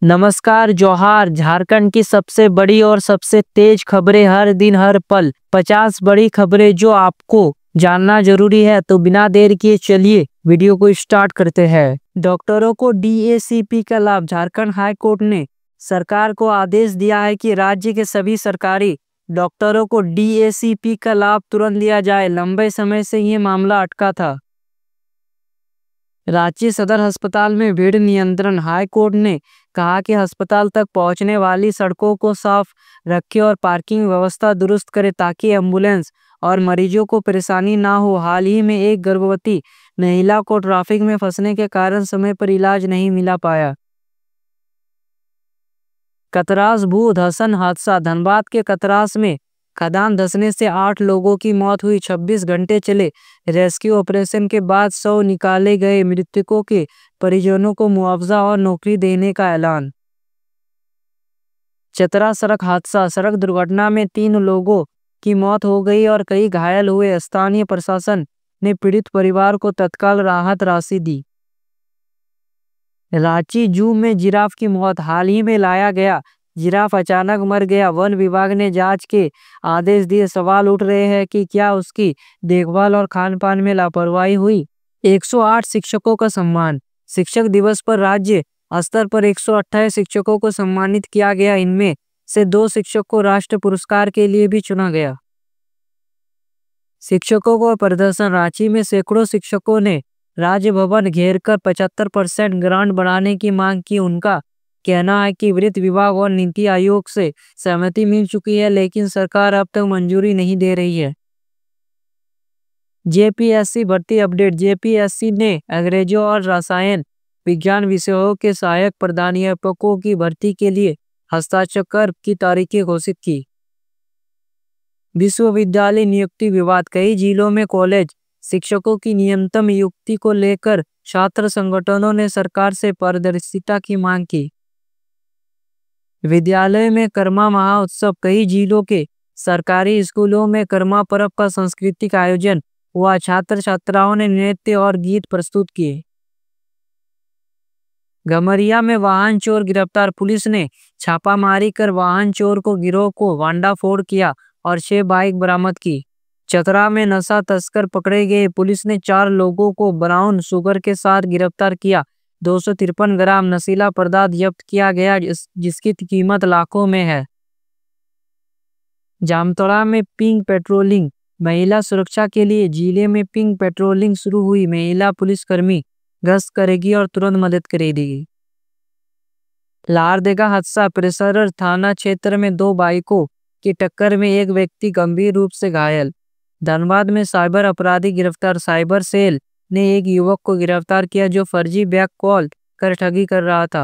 नमस्कार जोहार। झारखंड की सबसे बड़ी और सबसे तेज खबरें हर दिन हर पल। 50 बड़ी खबरें जो आपको जानना जरूरी है, तो बिना देर किए चलिए वीडियो को स्टार्ट करते हैं। डॉक्टरों को डीएसीपी का लाभ। झारखंड हाई कोर्ट ने सरकार को आदेश दिया है कि राज्य के सभी सरकारी डॉक्टरों को डीएसीपी का लाभ तुरंत दिया जाए। लंबे समय से ये मामला अटका था। रांची सदर अस्पताल में भीड़ नियंत्रण। हाई कोर्ट ने कहा कि अस्पताल तक पहुंचने वाली सड़कों को साफ रखें और पार्किंग व्यवस्था दुरुस्त करें ताकि एम्बुलेंस और मरीजों को परेशानी ना हो। हाल ही में एक गर्भवती महिला को ट्रैफिक में फंसने के कारण समय पर इलाज नहीं मिला पाया। कतरास भू धंसन हादसा। धनबाद के कतरास में खदान धंसने से 8 लोगों की मौत हुई। 26 घंटे चले रेस्क्यू ऑपरेशन के बाद 100 निकाले गए। मृतकों के परिजनों को मुआवजा और नौकरी देने का ऐलान। चतरा सड़क हादसा। सड़क दुर्घटना में 3 लोगों की मौत हो गई और कई घायल हुए। स्थानीय प्रशासन ने पीड़ित परिवार को तत्काल राहत राशि दी। रांची जू में जिराफ की मौत। हाल ही में लाया गया जिराफ अचानक मर गया। वन विभाग ने जांच के आदेश दिए। सवाल उठ रहे हैं कि क्या उसकी देखभाल और खान पान में लापरवाही हुई। 108 शिक्षकों का सम्मान। शिक्षक दिवस पर राज्य स्तर पर 128 शिक्षकों को सम्मानित किया गया। इनमें से 2 शिक्षक को राष्ट्रीय पुरस्कार के लिए भी चुना गया। शिक्षकों को प्रदर्शन। रांची में सैकड़ों शिक्षकों ने राज्य भवन घेरकर 75% ग्रांट बढ़ाने की मांग की। उनका कहना है कि वित्त विभाग और नीति आयोग से सहमति मिल चुकी है, लेकिन सरकार अब तक मंजूरी नहीं दे रही है। जेपीएससी भर्ती अपडेट। जेपीएससी ने अंग्रेजों और रसायन विज्ञान विषयों के सहायक प्राध्यापकों की भर्ती के लिए हस्ताक्षर की तारीखें घोषित की। विश्वविद्यालय नियुक्ति विवाद। कई जिलों में कॉलेज शिक्षकों की न्यूनतम नियुक्ति को लेकर छात्र संगठनों ने सरकार से पारदर्शिता की मांग की। विद्यालय में कर्मा महोत्सव। कई जिलों के सरकारी स्कूलों में कर्मा पर्व का सांस्कृतिक आयोजन हुआ। छात्र छात्राओं ने नृत्य और गीत प्रस्तुत किए। गमरिया में वाहन चोर गिरफ्तार। पुलिस ने छापामारी कर वाहन चोर को गिरोह को भांडाफोड़ किया और 6 बाइक बरामद की। चतरा में नशा तस्कर पकड़े गए। पुलिस ने 4 लोगों को ब्राउन शुगर के साथ गिरफ्तार किया। 253 ग्राम नशीला पदार्थ जब्त किया गया, जिसकी कीमत लाखों में है। जामताड़ा में पिंक पेट्रोलिंग। महिला सुरक्षा के लिए जिले में पिंक पेट्रोलिंग शुरू हुई। महिला पुलिसकर्मी गश्त करेगी और तुरंत मदद करेगी। लारदेगा हादसा। परिसर थाना क्षेत्र में 2 बाइकों की टक्कर में एक व्यक्ति गंभीर रूप से घायल। धनबाद में साइबर अपराधी गिरफ्तार। साइबर सेल ने एक युवक को गिरफ्तार किया जो फर्जी बैक कॉल कर ठगी कर रहा था।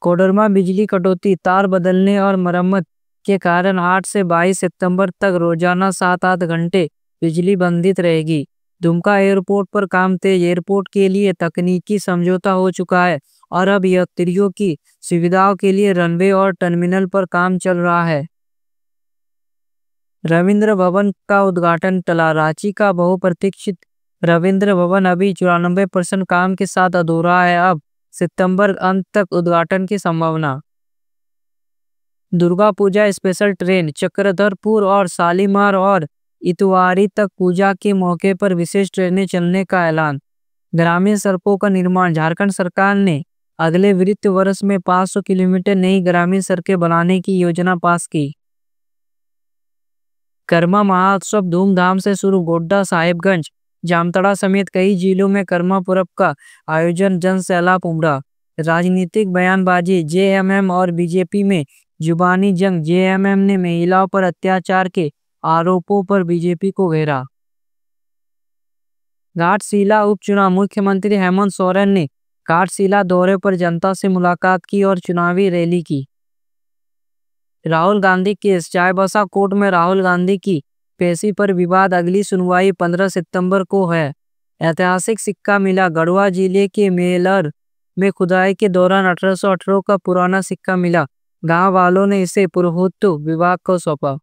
कोडरमा बिजली कटौती। तार बदलने और मरम्मत के कारण 8 से 22 सितंबर तक रोजाना 7-8 घंटे बिजली बंधित रहेगी। दुमका एयरपोर्ट पर काम तेज। एयरपोर्ट के लिए तकनीकी समझौता हो चुका है और अब यात्रियों की सुविधाओं के लिए रनवे और टर्मिनल पर काम चल रहा है। रविंद्र भवन का उद्घाटन टला। रांची का बहुप्रतीक्षित रविंद्र भवन अभी 94% काम के साथ अधूरा है। अब सितंबर अंत तक उद्घाटन की संभावना। Durga Puja special train. चक्रधरपुर और शालीमार और इतवारी तक पूजा के मौके पर विशेष ट्रेनें चलने का ऐलान। ग्रामीण सड़कों का निर्माण। झारखंड सरकार ने अगले वित्त वर्ष में 500 किलोमीटर नई ग्रामीण सड़कें बनाने की योजना पास की। कर्मा महोत्सव धूमधाम से शुरू। गोड्डा, साहिबगंज, जामताड़ा समेत कई जिलों में कर्मा पर्व का आयोजन। जन सैलाब उमड़ा। राजनीतिक बयानबाजी। जेएमएम और बीजेपी में जुबानी जंग। जेएमएम ने महिलाओं पर अत्याचार के आरोपों पर बीजेपी को घेरा। घाटशिला उपचुनाव। मुख्यमंत्री हेमंत सोरेन ने घाटशिला दौरे पर जनता से मुलाकात की और चुनावी रैली की। राहुल गांधी केस। चाईबासा कोर्ट में राहुल गांधी की पेशी पर विवाद। अगली सुनवाई 15 सितंबर को है। ऐतिहासिक सिक्का मिला। गढ़वा जिले के मेलर में खुदाई के दौरान 1818 का पुराना सिक्का मिला। गांव वालों ने इसे पुरातत्व विभाग को सौंपा।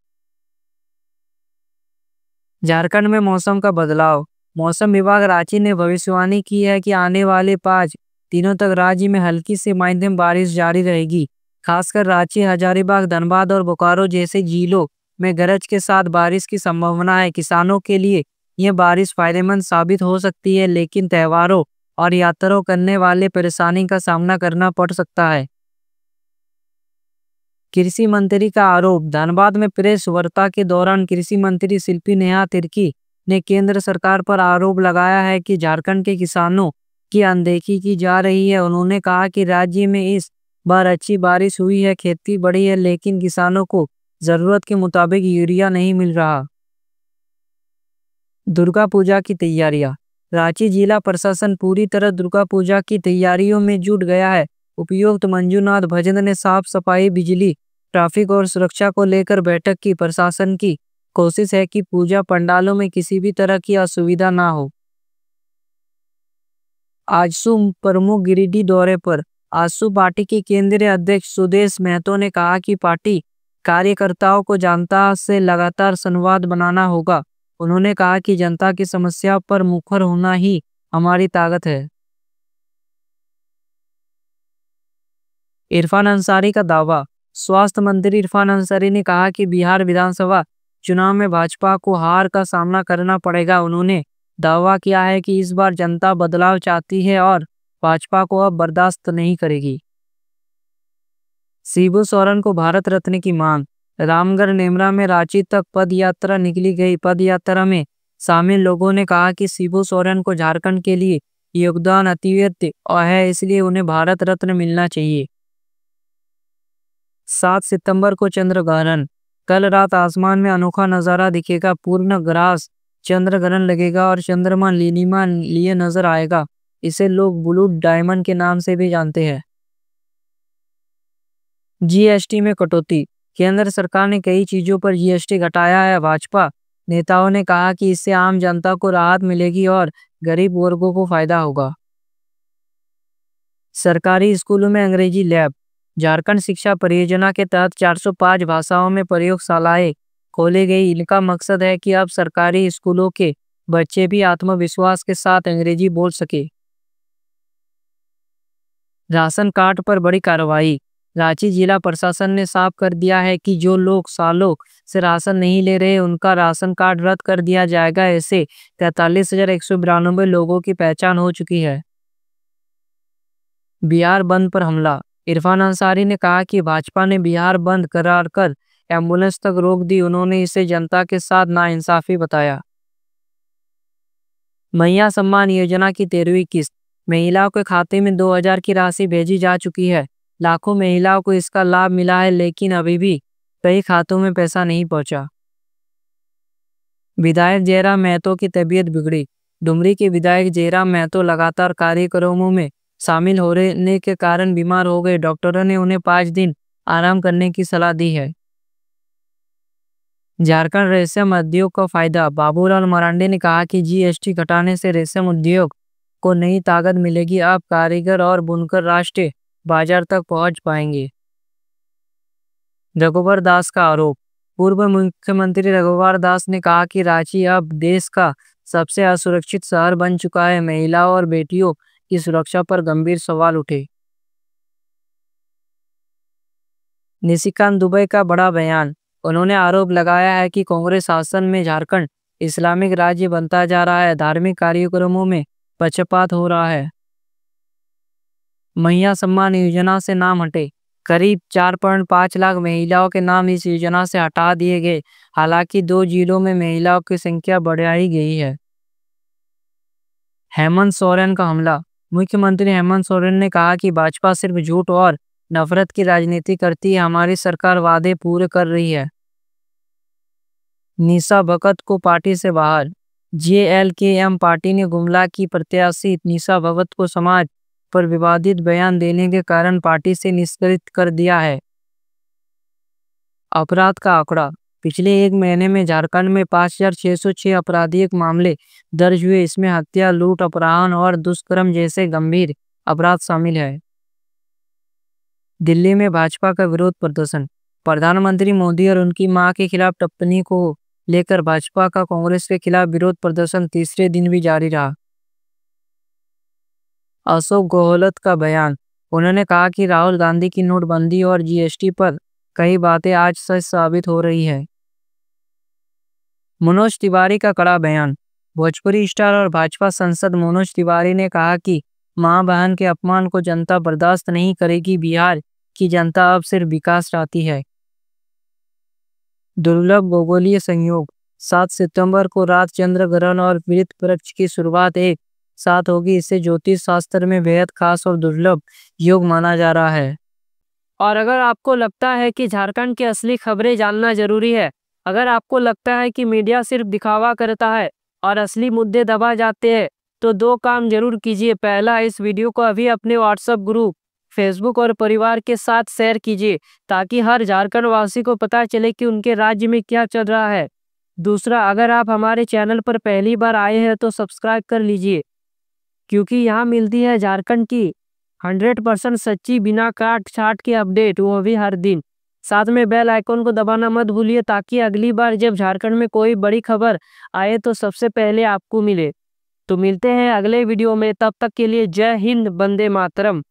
झारखंड में मौसम का बदलाव। मौसम विभाग रांची ने भविष्यवाणी की है कि आने वाले 5 दिनों तक राज्य में हल्की से मध्यम बारिश जारी रहेगी। खासकर रांची, हजारीबाग, धनबाद और बोकारो जैसे जिलों में गरज के साथ बारिश की संभावना है। किसानों के लिए यह बारिश फायदेमंद साबित हो सकती है, लेकिन त्योहारों और यात्राओं करने वाले परेशानी का सामना करना पड़ सकता है। कृषि मंत्री का आरोप। धनबाद में प्रेस वार्ता के दौरान कृषि मंत्री शिल्पी नेहा तिर्की ने केंद्र सरकार पर आरोप लगाया है कि झारखंड के किसानों की अनदेखी की जा रही है। उन्होंने कहा कि राज्य में इस बार अच्छी बारिश हुई है, खेती बढ़ी है, लेकिन किसानों को जरूरत के मुताबिक यूरिया नहीं मिल रहा। दुर्गा पूजा की तैयारियां। रांची जिला प्रशासन पूरी तरह दुर्गा पूजा की तैयारियों में जुट गया है। उपायुक्त मंजूनाथ भजन ने साफ सफाई, बिजली, ट्रैफिक और सुरक्षा को लेकर बैठक की। प्रशासन की कोशिश है कि पूजा पंडालों में किसी भी तरह की असुविधा ना हो। आजसू प्रमुख गिरिडीह दौरे पर। आजसू पार्टी के केंद्रीय अध्यक्ष सुदेश महतो ने कहा कि पार्टी कार्यकर्ताओं को जनता से लगातार संवाद बनाना होगा। उन्होंने कहा कि जनता की समस्या पर मुखर होना ही हमारी ताकत है। इरफान अंसारी का दावा। स्वास्थ्य मंत्री इरफान अंसारी ने कहा कि बिहार विधानसभा चुनाव में भाजपा को हार का सामना करना पड़ेगा। उन्होंने दावा किया है कि इस बार जनता बदलाव चाहती है और भाजपा को अब बर्दाश्त नहीं करेगी। शिबू सोरेन को भारत रत्न की मांग। रामगढ़ नेमरा में रांची तक पद यात्रा निकली गई। पद यात्रा में शामिल लोगों ने कहा कि शिबू सोरेन को झारखंड के लिए योगदान अतिरिक्त है, इसलिए उन्हें भारत रत्न मिलना चाहिए। 7 सितंबर को चंद्र ग्रहण। कल रात आसमान में अनोखा नजारा दिखेगा। पूर्ण ग्रास चंद्र ग्रहण लगेगा और चंद्रमा नीलिमा लिए नजर आएगा। इसे लोग ब्लू डायमंड के नाम से भी जानते हैं। जीएसटी में कटौती। केंद्र सरकार ने कई चीजों पर जीएसटी घटाया है। भाजपा नेताओं ने कहा कि इससे आम जनता को राहत मिलेगी और गरीब वर्गों को फायदा होगा। सरकारी स्कूलों में अंग्रेजी लैब। झारखंड शिक्षा परियोजना के तहत 405 भाषाओं में प्रयोगशालाएं खोली गई। इनका मकसद है कि अब सरकारी स्कूलों के बच्चे भी आत्मविश्वास के साथ अंग्रेजी बोल सके। राशन कार्ड पर बड़ी कार्रवाई। रांची जिला प्रशासन ने साफ कर दिया है कि जो लोग सालों से राशन नहीं ले रहे, उनका राशन कार्ड रद्द कर दिया जाएगा। ऐसे 43,192 लोगों की पहचान हो चुकी है। बिहार बंद पर हमला। इरफान अंसारी ने कहा कि भाजपा ने बिहार बंद करार कर एम्बुलेंस तक रोक दी। उन्होंने इसे जनता के साथ नाइंसाफी बताया। मैया सम्मान योजना की 13वीं किस्त। महिलाओं के खाते में 2000 की राशि भेजी जा चुकी है। लाखों महिलाओं को इसका लाभ मिला है, लेकिन अभी भी कई खातों में पैसा नहीं पहुंचा। विधायक जयराम महतो की तबीयत बिगड़ी। डुमरी के विधायक जयराम महतो लगातार कार्यक्रमों में शामिल होने के कारण बीमार हो गए। डॉक्टरों ने उन्हें 5 दिन आराम करने की सलाह दी है। झारखंड रेशम उद्योग का फायदा। बाबूलाल मरांडी ने कहा कि जीएसटी घटाने से रेशम उद्योग को नई ताकत मिलेगी। अब कारीगर और बुनकर राष्ट्रीय बाजार तक पहुंच पाएंगे। रघुवर दास का आरोप। पूर्व मुख्यमंत्री रघुवर दास ने कहा कि रांची अब देश का सबसे असुरक्षित शहर बन चुका है। महिलाओं और बेटियों की सुरक्षा पर गंभीर सवाल उठे। निशिकांत दुबे का बड़ा बयान। उन्होंने आरोप लगाया है कि कांग्रेस शासन में झारखंड इस्लामिक राज्य बनता जा रहा है। धार्मिक कार्यक्रमों में पक्षपात हो रहा है। मैया सम्मान योजना से नाम हटे। करीब 4.5 लाख महिलाओं के नाम इस योजना से हटा दिए गए। हालांकि 2 जिलों में महिलाओं की संख्या बढ़ाई गई है। हेमंत सोरेन का हमला। मुख्यमंत्री हेमंत सोरेन ने कहा कि भाजपा सिर्फ झूठ और नफरत की राजनीति करती है। हमारी सरकार वादे पूरे कर रही है। निशा भगत को पार्टी से बाहर। जेएलकेएम पार्टी ने गुमला की प्रत्याशी निशा भगत को समाज पर विवादित बयान देने के कारण पार्टी से निष्कासित कर दिया है। अपराध का आंकड़ा। पिछले 1 महीने में झारखंड में 5,606 आपराधिक मामले दर्ज हुए। इसमें हत्या, लूट, अपहरण और दुष्कर्म जैसे गंभीर अपराध शामिल है। दिल्ली में भाजपा का विरोध प्रदर्शन। प्रधानमंत्री मोदी और उनकी मां के खिलाफ टिप्पणी को लेकर भाजपा का कांग्रेस के खिलाफ विरोध प्रदर्शन तीसरे दिन भी जारी रहा। अशोक गहलोत का बयान। उन्होंने कहा कि राहुल गांधी की नोटबंदी और जीएसटी पर कई बातें आज सच साबित हो रही है। मनोज तिवारी का कड़ा बयान। भोजपुरी स्टार और भाजपा सांसद मनोज तिवारी ने कहा कि मां बहन के अपमान को जनता बर्दाश्त नहीं करेगी। बिहार की जनता अब सिर्फ विकास चाहती है। दुर्लभ भूगोलीय संयोग। 7 सितंबर को रात चंद्र ग्रहण और वृत वृक्ष की शुरुआत एक साथ होगी। इसे ज्योतिष शास्त्र में बेहद खास और दुर्लभ योग माना जा रहा है। और अगर आपको लगता है कि झारखंड की असली खबरें जानना जरूरी है, अगर आपको लगता है कि मीडिया सिर्फ दिखावा करता है और असली मुद्दे दबा जाते हैं, तो 2 काम जरूर कीजिए। पहला, इस वीडियो को अभी अपने व्हाट्सएप ग्रुप, फेसबुक और परिवार के साथ शेयर कीजिए ताकि हर झारखंड वासी को पता चले कि उनके राज्य में क्या चल रहा है। दूसरा, अगर आप हमारे चैनल पर पहली बार आए हैं तो सब्सक्राइब कर लीजिए, क्योंकि यहाँ मिलती है झारखंड की 100% सच्ची बिना काट छाट के अपडेट, वो भी हर दिन। साथ में बेल आइकन को दबाना मत भूलिए ताकि अगली बार जब झारखंड में कोई बड़ी खबर आए तो सबसे पहले आपको मिले। तो मिलते हैं अगले वीडियो में, तब तक के लिए जय हिंद, वंदे मातरम।